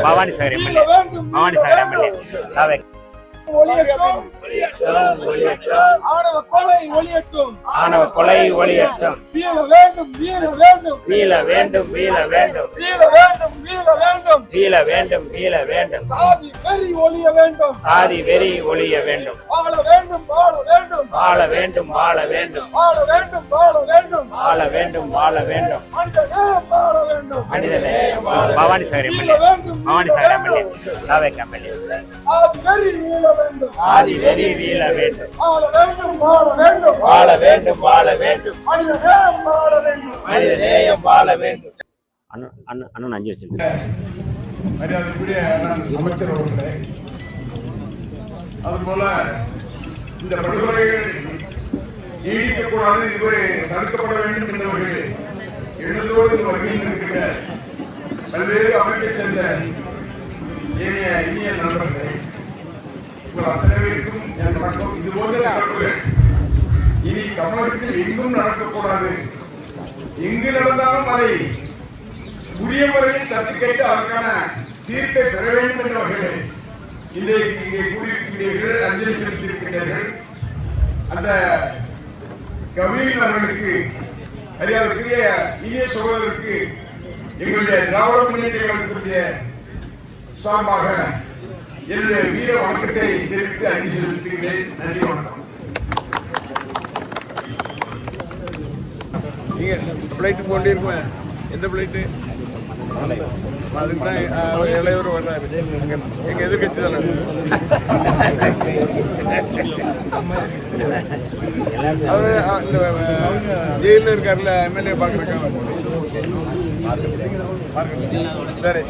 Bhavani Sagar MLA ஆணவ கொலை ஒளியட்டும், ஆணவ கொலை ஒளியட்டும், வீழ வேண்டும், வீழ வேண்டும், வீழ வேண்டும், வீழ வேண்டும், வீழ வேண்டும், வீழ வேண்டும், வீழ வேண்டும், வீழ வேண்டும், சாதி வெறி ஒழிய வேண்டும், சாதி வெறி ஒழிய வேண்டும், வாழ வேண்டும், வாழ வேண்டும், வாழ வேண்டும், வாழ வேண்டும், வாழ வேண்டும், வாழ வேண்டும், வாழ வேண்டும், வாழ வேண்டும், மனிதனே வாழ வேண்டும், மனிதனே. பவானி சாகர் எம்எல்ஏ சாதி வெறி வீழ வேண்டும், சாதி வெறி வீழ வேண்டும், வாழ வேண்டும், வாழ வேண்டும், வாழ வேண்டும், வாழ வேண்டும், மனிதனே வாழ வேண்டும், மனிதநேயம் வாழ வேண்டும். அண்ணன் 5 வருஷம் மரியாதைக்குரிய அமைச்சர் அவர்களே, அதுபோல இந்த படுகொலைகள் நீடிக்கக்கூடாது, இதுவரை தடுக்கப்பட வேண்டும் என்றவர்களே எண்ணத்தோடு இந்த வகையில் இருக்கின்ற பல்வேறு அமைப்பை சேர்ந்த இனிய நண்பர்களே, அத்தனை பேருக்கும் என் வணக்கம். இது போன்ற நிகழ்வுகள் இனி தமிழகத்தில் எங்கும் நடக்கக்கூடாது. எங்கு நடந்தாலும் அதை உரிய முறையில் தட்டி கேட்டு அதற்கான தீர்ப்பை பெற வேண்டும் என்ற வகையில் இன்றைக்கு இங்கே கூடியிருக்கின்றீர்கள், அஞ்சலி செலுத்தியிருக்கின்றீர்கள். அந்த கவிஞர் அவர்களுக்கு, மரியாதைக்குரிய இனிய சகோதரருக்கு எங்களுடைய திராவிட முன்னேற்ற கழகத்தினுடைய சார்பாக என்னுடைய வீர வணக்கத்தை தெரிவித்து அஞ்சலி செலுத்துகிறேன். நன்றி, வணக்கம். நீங்க பிளைட்டு போண்டே இருக்குவேன். எந்த பிளைட்டு? அதுக்கு தான் இளையவர் வர்றாரு. எங்க எதிர்கட்சி தானே. அவரு இந்த ஜெயிலில் இருக்காருல்ல, எம்எல்ஏ பார்க்குறக்காக. சரி.